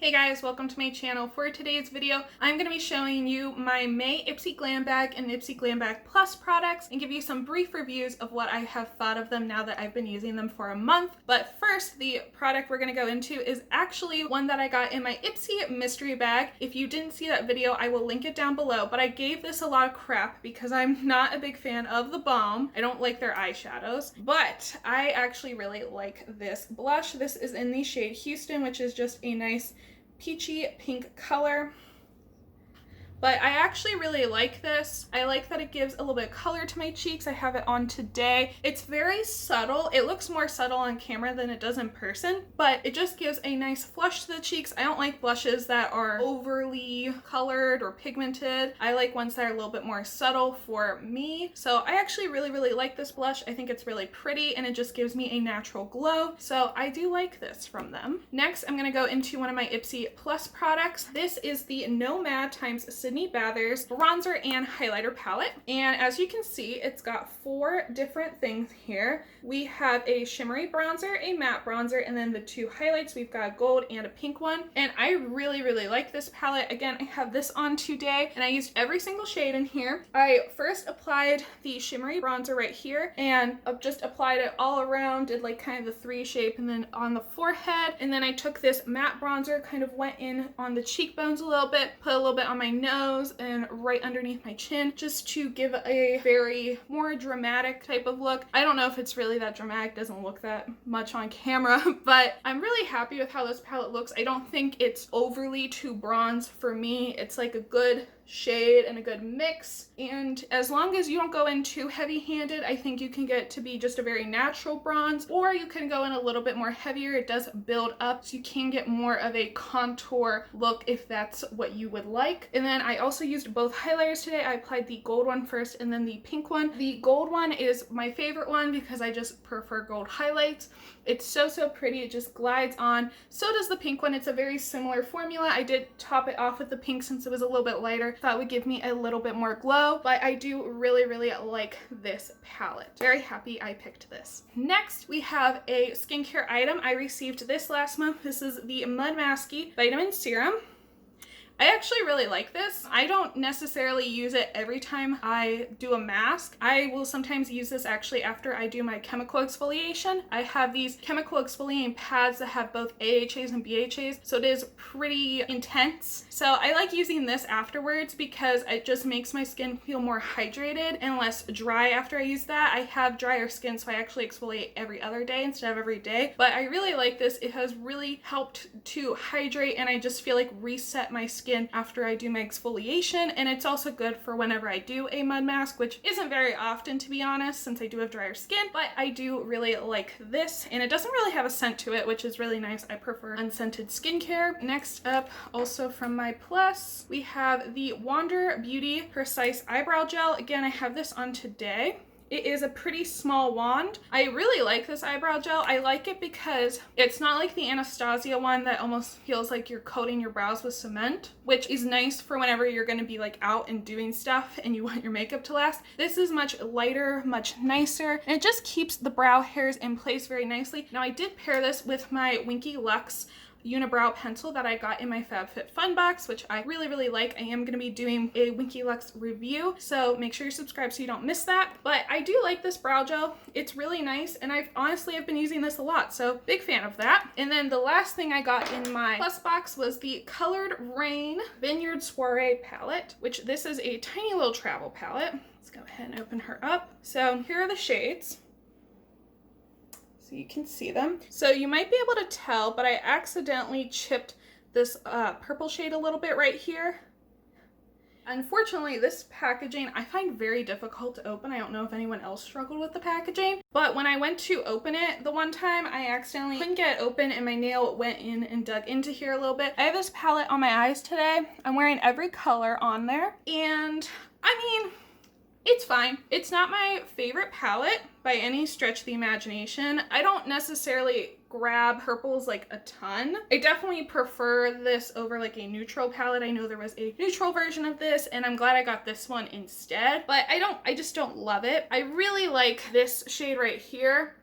Hey guys, welcome to my channel. For today's video, I'm going to be showing you my May IPSY Glam Bag and IPSY Glam Bag Plus products and give you some brief reviews of what I have thought of them now that I've been using them for a month. But first, the product we're going to go into is actually one that I got in my IPSY mystery bag. If you didn't see that video, I will link it down below, but I gave this a lot of crap because I'm not a big fan of the balm. I don't like their eyeshadows, but I actually really like this blush. This is in the shade Houston, which is just a nice peachy pink color. But I actually really like this. I like that it gives a little bit of color to my cheeks. I have it on today. It's very subtle. It looks more subtle on camera than it does in person, but it just gives a nice flush to the cheeks. I don't like blushes that are overly colored or pigmented. I like ones that are a little bit more subtle for me. So I actually really like this blush. I think it's really pretty and it just gives me a natural glow. So I do like this from them. Next, I'm gonna go into one of my IPSY Plus products. This is the Nomad x Sydney Bathers bronzer and highlighter palette, and as you can see, it's got 4 different things here. We have a shimmery bronzer, a matte bronzer, and then the 2 highlights. We've got a gold and a pink one, and I really like this palette. Again, I have this on today and I used every single shade in here. I first applied the shimmery bronzer right here and I've just applied it all around, did like kind of the 3 shape, and then on the forehead, and then I took this matte bronzer, kind of went in on the cheekbones a little bit, put a little bit on my nose and right underneath my chin, just to give a very more dramatic type of look. I don't know if it's really that dramatic, doesn't look that much on camera, but I'm really happy with how this palette looks. I don't think it's overly too bronze for me. It's like a good shade and a good mix, and as long as you don't go in too heavy-handed, I think you can get to be just a very natural bronze, or you can go in a little bit more heavier. It does build up, so you can get more of a contour look if that's what you would like. And then I also used both highlighters today. I applied the gold one first and then the pink one. The gold one is my favorite one because I just prefer gold highlights. It's so pretty. It just glides on. So does the pink one. It's a very similar formula. I did top it off with the pink since it was a little bit lighter. Thought it would give me a little bit more glow, but I do really like this palette. Very happy I picked this. Next, we have a skincare item. I received this last month. This is the Mud Masky Vitamin Serum. I actually really like this. I don't necessarily use it every time I do a mask. I will sometimes use this actually after I do my chemical exfoliation. I have these chemical exfoliating pads that have both AHAs and BHAs, so it is pretty intense. So I like using this afterwards because it just makes my skin feel more hydrated and less dry after I use that. I have drier skin, so I actually exfoliate every other day instead of every day, but I really like this. It has really helped to hydrate, and I just feel like reset my skin after I do my exfoliation. And it's also good for whenever I do a mud mask, which isn't very often, to be honest, since I do have drier skin, but I do really like this, and it doesn't really have a scent to it, which is really nice. I prefer unscented skincare. Next up, also from my Plus, we have the Wander Beauty Precise Eyebrow Gel. Again, I have this on today. It is a pretty small wand. I really like this eyebrow gel. I like it because it's not like the Anastasia one that almost feels like you're coating your brows with cement, which is nice for whenever you're gonna be like out and doing stuff and you want your makeup to last. This is much lighter, much nicer, and it just keeps the brow hairs in place very nicely. Now, I did pair this with my Winky Lux unibrow pencil that I got in my FabFitFun box, which I really like. I am going to be doing a Winky Lux review, so make sure you're subscribed so you don't miss that. But I do like this brow gel. It's really nice, and I've been using this a lot, so big fan of that. And then the last thing I got in my Plus box was the Colored Rain Vineyard Soiree palette, which this is a tiny little travel palette. Let's go ahead and open her up. So here are the shades, so you can see them. So you might be able to tell, but I accidentally chipped this purple shade a little bit right here. Unfortunately, this packaging I find very difficult to open. I don't know if anyone else struggled with the packaging, but when I went to open it the one time, I accidentally couldn't get it open and my nail went in and dug into here a little bit. I have this palette on my eyes today. I'm wearing every color on there, and I mean, it's fine. It's not my favorite palette by any stretch of the imagination. I don't necessarily grab purples like a ton. I definitely prefer this over like a neutral palette. I know there was a neutral version of this, and I'm glad I got this one instead, but I just don't love it. I really like this shade right here.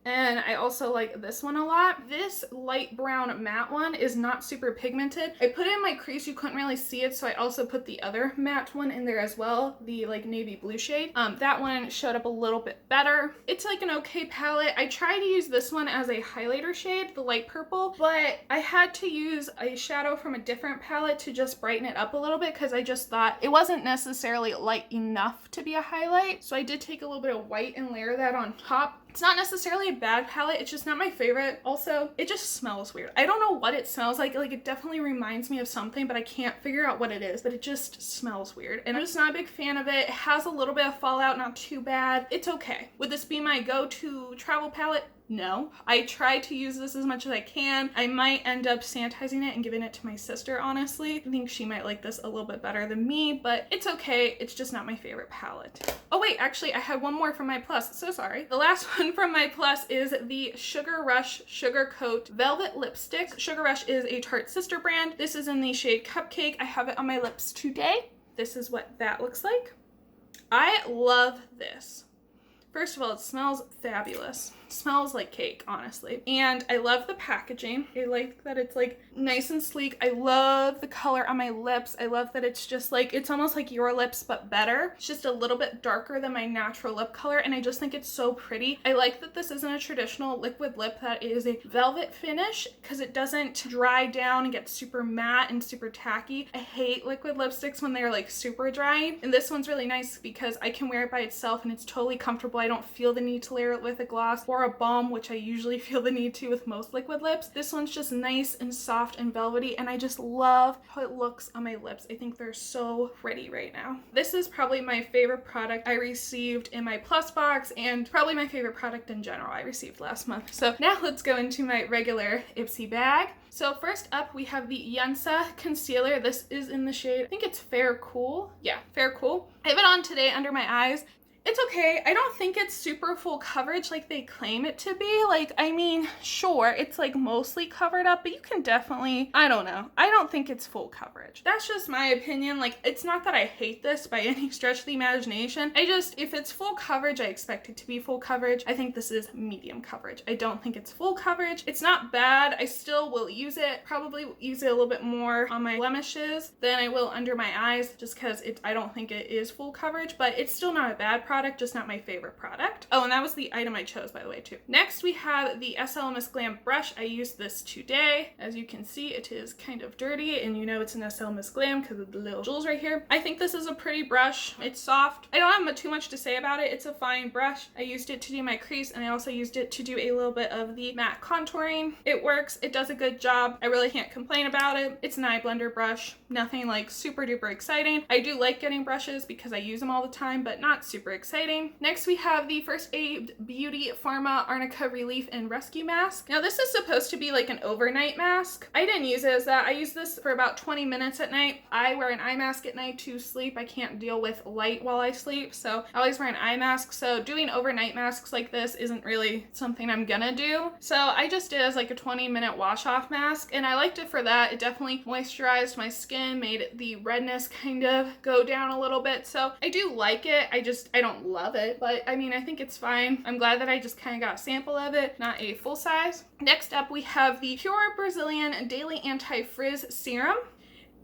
And I also like this one a lot. This light brown matte one is not super pigmented. I put it in my crease, you couldn't really see it, so I also put the other matte one in there as well, the like navy blue shade. That one showed up a little bit better. It's like an okay palette. I tried to use this one as a highlighter shade, the light purple, but I had to use a shadow from a different palette to just brighten it up a little bit because I just thought it wasn't necessarily light enough to be a highlight. So I did take a little bit of white and layer that on top. It's not necessarily a bad palette, it's just not my favorite. Also, it just smells weird. I don't know what it smells like. Like, it definitely reminds me of something, but I can't figure out what it is, but it just smells weird. And I'm just not a big fan of it. It has a little bit of fallout, not too bad. It's okay. Would this be my go-to travel palette? No. I try to use this as much as I can. I might end up sanitizing it and giving it to my sister, honestly. I think she might like this a little bit better than me, but it's okay. It's just not my favorite palette. Oh wait, actually I had one more from my Plus. So sorry. The last one from my Plus is the Sugar Rush Sugar Coat Velvet Lipstick. Sugar Rush is a Tarte sister brand. This is in the shade Cupcake. I have it on my lips today. This is what that looks like. I love this. First of all, it smells fabulous. It smells like cake, honestly. And I love the packaging. I like that it's like nice and sleek. I love the color on my lips. I love that it's just like, it's almost like your lips, but better. It's just a little bit darker than my natural lip color, and I just think it's so pretty. I like that this isn't a traditional liquid lip, that is a velvet finish, because it doesn't dry down and get super matte and super tacky. I hate liquid lipsticks when they're like super dry, and this one's really nice because I can wear it by itself and it's totally comfortable. I don't feel the need to layer it with a gloss or a balm, which I usually feel the need to with most liquid lips. This one's just nice and soft and velvety, and I just love how it looks on my lips. I think they're so pretty right now. This is probably my favorite product I received in my Plus box, and probably my favorite product in general I received last month. So now let's go into my regular IPSY bag. So first up, we have the Yensa concealer. This is in the shade, I think it's Fair Cool. Yeah, Fair Cool. I have it on today under my eyes. It's okay. I don't think it's super full coverage like they claim it to be. Like, I mean, sure, it's like mostly covered up, but you can definitely, I don't know. I don't think it's full coverage. That's just my opinion. Like, it's not that I hate this by any stretch of the imagination. I just, if it's full coverage, I expect it to be full coverage. I think this is medium coverage. I don't think it's full coverage. It's not bad. I still will use it. Probably use it a little bit more on my blemishes than I will under my eyes, just because I don't think it is full coverage, but it's still not a bad product, just not my favorite product. Oh, and that was the item I chose, by the way, too. Next, we have the SLMS Glam brush. I used this today. As you can see, it is kind of dirty, and you know it's an SLMS Glam because of the little jewels right here. I think this is a pretty brush. It's soft. I don't have too much to say about it. It's a fine brush. I used it to do my crease, and I also used it to do a little bit of the matte contouring. It works. It does a good job. I really can't complain about it. It's an eye blender brush. Nothing like super duper exciting. I do like getting brushes because I use them all the time, but not super exciting. Next, we have the First Aid Beauty Pharma Arnica Relief and Rescue Mask. Now, this is supposed to be like an overnight mask. I didn't use it as that. I use this for about 20 minutes at night. I wear an eye mask at night to sleep. I can't deal with light while I sleep, so I always wear an eye mask. So doing overnight masks like this isn't really something I'm gonna do. So I just did as like a 20-minute wash-off mask, and I liked it for that. It definitely moisturized my skin, made the redness kind of go down a little bit. So I do like it. I don't love it, but I mean, I think it's fine. I'm glad that I just kind of got a sample of it, not a full size. Next up, we have the Pure Brazilian Daily Anti-Frizz Serum.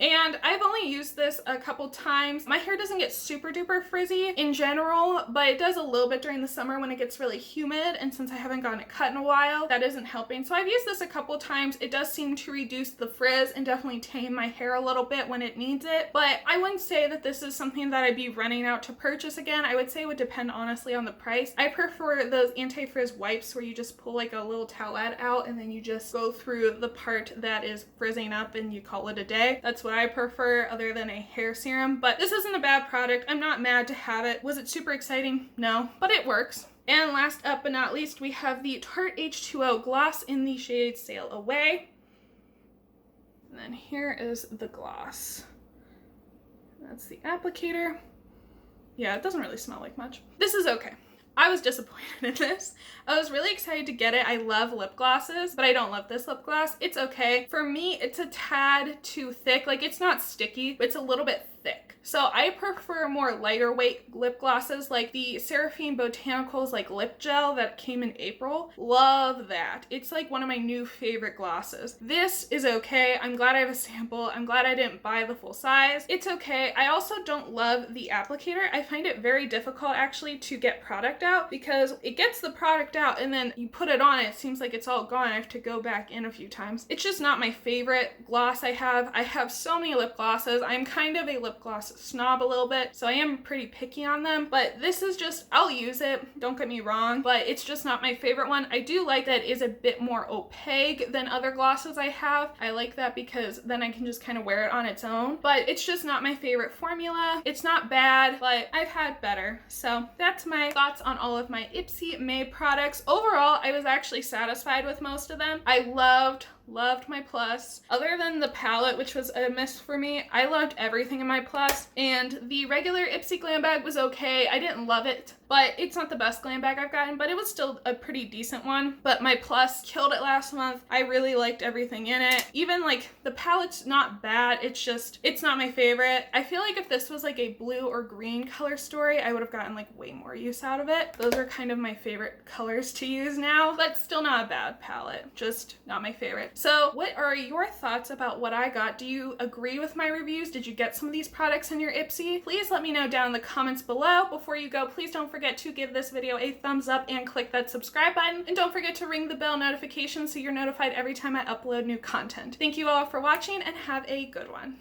And I've only used this a couple times. My hair doesn't get super duper frizzy in general, but it does a little bit during the summer when it gets really humid. And since I haven't gotten it cut in a while, that isn't helping. So I've used this a couple times. It does seem to reduce the frizz and definitely tame my hair a little bit when it needs it. But I wouldn't say that this is something that I'd be running out to purchase again. I would say it would depend honestly on the price. I prefer those anti-frizz wipes where you just pull like a little towelette out and then you just go through the part that is frizzing up and you call it a day. That's what I prefer other than a hair serum, but this isn't a bad product. I'm not mad to have it. Was it super exciting? No, but it works. And last up but not least, we have the Tarte H2O gloss in the shade Sail Away. And then here is the gloss. That's the applicator. Yeah, it doesn't really smell like much. This is okay. I was disappointed in this. I was really excited to get it. I love lip glosses, but I don't love this lip gloss. It's okay. For me, it's a tad too thick. Like, it's not sticky, but it's a little bit thick. So I prefer more lighter weight lip glosses, like the Seraphine Botanicals like lip gel that came in April. Love that. It's like one of my new favorite glosses. This is okay. I'm glad I have a sample. I'm glad I didn't buy the full size. It's okay. I also don't love the applicator. I find it very difficult actually to get product out because it gets the product out and then you put it on, it seems like it's all gone. I have to go back in a few times. It's just not my favorite gloss I have. I have so many lip glosses. I'm kind of a lip gloss snob a little bit, so I am pretty picky on them, but this is just, I'll use it, don't get me wrong, but it's just not my favorite one. I do like that it is a bit more opaque than other glosses I have. I like that because then I can just kind of wear it on its own, but it's just not my favorite formula. It's not bad, but I've had better. So that's my thoughts on all of my IPSY May products. Overall, I was actually satisfied with most of them. I loved my plus. Other than the palette, which was a miss for me, I loved everything in my plus. And the regular IPSY Glam Bag was okay. I didn't love it, but it's not the best Glam Bag I've gotten, but it was still a pretty decent one. But my plus killed it last month. I really liked everything in it. Even like the palette's not bad. It's just, it's not my favorite. I feel like if this was like a blue or green color story, I would have gotten like way more use out of it. Those are kind of my favorite colors to use now, but still not a bad palette. Just not my favorite. So what are your thoughts about what I got? Do you agree with my reviews? Did you get some of these products in your IPSY? Please let me know down in the comments below. Before you go, please don't forget to give this video a thumbs up and click that subscribe button. And don't forget to ring the bell notification so you're notified every time I upload new content. Thank you all for watching and have a good one.